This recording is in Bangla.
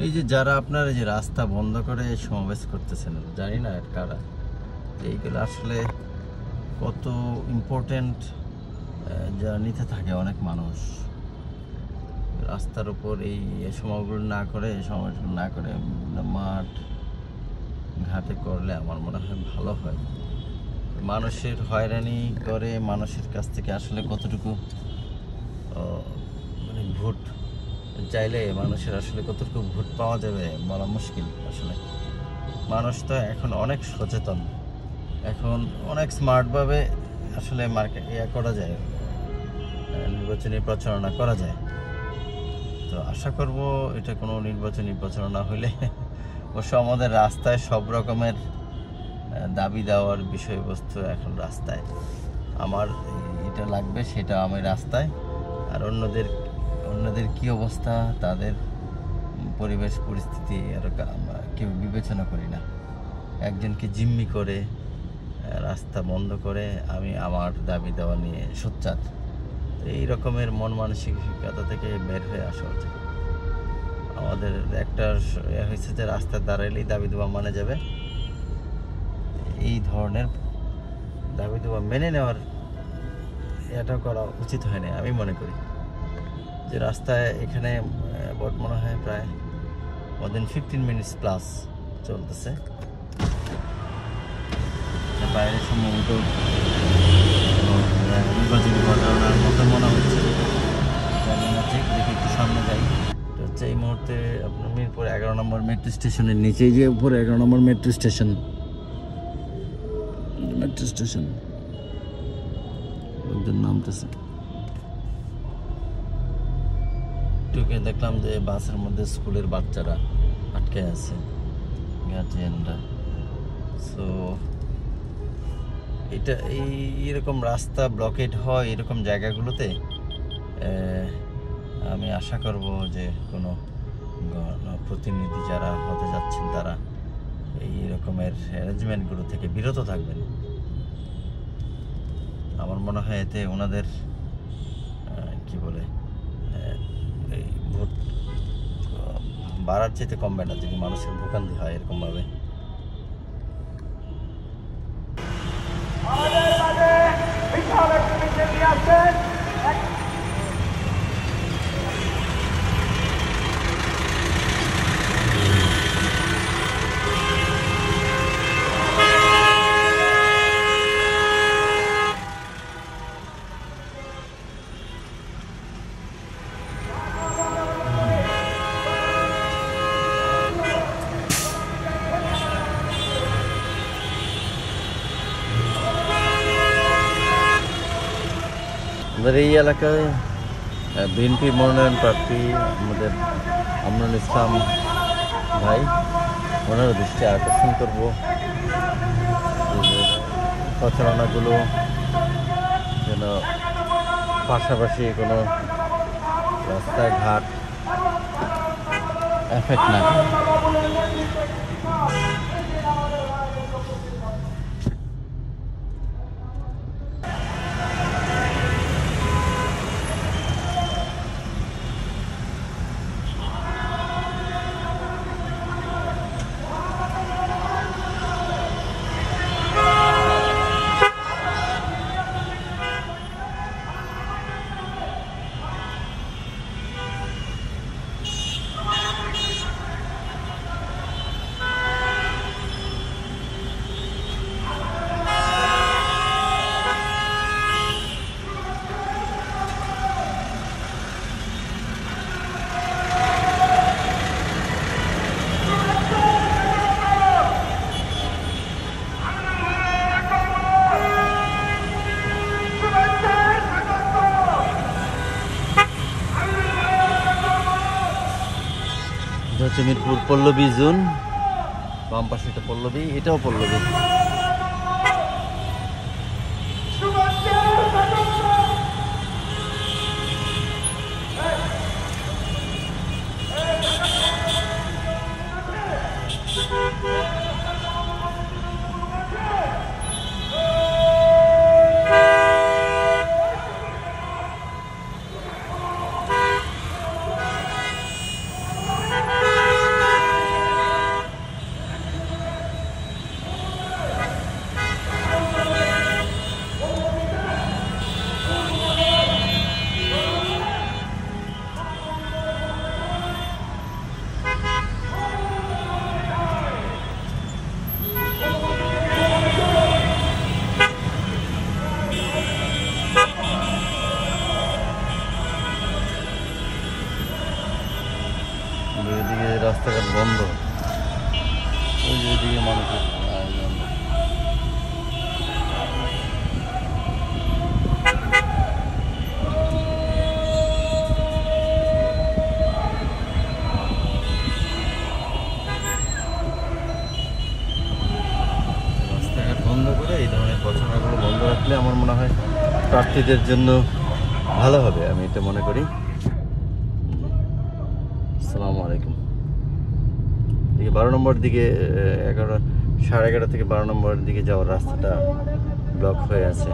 এই যে যারা আপনার এই যে রাস্তা বন্ধ করে সমাবেশ করতেছেন, জানি না কারা, এইগুলো আসলে কত ইম্পর্টেন্ট জার্নিতে থাকে অনেক মানুষ। রাস্তার উপর এই সমাবেশগুলো না করে মাঠ ঘাটে করলে আমার মনে হয় ভালো হয়। মানুষের হয়রানি করে মানুষের কাছ থেকে আসলে কতটুকু মানে ভোট চাইলে মানুষের আসলে কতটুকু ভোট পাওয়া যাবে বলা মুশকিল। আসলে মানুষ তো এখন অনেক সচেতন, এখন অনেক স্মার্টভাবে আসলে মার্কেট করা যায়, নির্বাচনী প্রচারণা করা যায়। তো আশা করব এটা কোনো নির্বাচনী প্রচারণা হলে অবশ্য আমাদের রাস্তায় সব রকমের দাবি দেওয়ার বিষয়বস্তু এখন রাস্তায়। আমার এটা লাগবে সেটা আমি রাস্তায়, আর অন্যদের কি অবস্থা, তাদের পরিবেশ পরিস্থিতি আর কেউ বিবেচনা করি না। একজনকে জিম্মি করে রাস্তা বন্ধ করে আমি আমার দাবি দেওয়া নিয়ে সোচ্চার। এই রকমের মন মানসিকতা থেকে বের হয়ে আসা উচিত আমাদের। একটা হয়েছে যে রাস্তায় দাঁড়াইলেই দাবি দেওয়া মানে যাবে, এই ধরনের দাবি দেওয়া মেনে নেওয়ার এটা করা উচিত হয় না আমি মনে করি। যে রাস্তায় এখানে মনে হয় প্রায় more than 15 minutes প্লাস চলতেছে, বাইরে সম্ভবত নির্বাচনী প্রচারণার মতো মনে হচ্ছে। ঠিক দেখি একটু সামনে যাই। এটা হচ্ছে এই মুহূর্তে আপনার মিরপুর 11 নম্বর মেট্রো স্টেশনের নিচেই, যে উপরে 11 নম্বর মেট্রো স্টেশন লোকজন নামতেছে। ঢুকে দেখলাম যে বাসের মধ্যে স্কুলের বাচ্চারা আটকে আছে, গার্জিয়ানরা। সো এটা এইরকম রাস্তা ব্লকেড হয় এরকম জায়গাগুলোতে আমি আশা করব যে কোনো প্রতিনিধি যারা হতে যাচ্ছেন তারা এই রকমের অ্যারেঞ্জমেন্টগুলো থেকে বিরত থাকবেন। আমার মনে হয় এতে ওনাদের কি বলে এই ভোট বাড়ার চাইতে কমবে না যদি মানুষের ভোগান্তি হয় এরকমভাবে। আমাদের এই এলাকায় বিএনপি মনোনয়ন প্রার্থী আমাদের আমরুল ইসলাম ভাই, ওনার দৃষ্টি আকর্ষণ করব প্রচারণাগুলো যেন পাশাপাশি কোনো রাস্তাঘাট এফেক্ট না করে। হচ্ছে মিরপুর পল্লবী জোন, বাম পাশে এটা পল্লবী, এটাও পল্লবী। এদিকে রাস্তাঘাট বন্ধ, ওই যে ওইদিকে মানুষের আয়োজন। রাস্তাঘাট বন্ধ করে এই ধরনের ঘটনাগুলো বন্ধ রাখলে আমার মনে হয় প্রার্থীদের জন্য ভালো হবে, আমি এটা মনে করি। আসসালামু আলাইকুম। এদিকে 12 নম্বর দিকে 11, 11:30 থেকে 12 নম্বরের দিকে যাওয়ার রাস্তাটা ব্লক হয়ে আছে।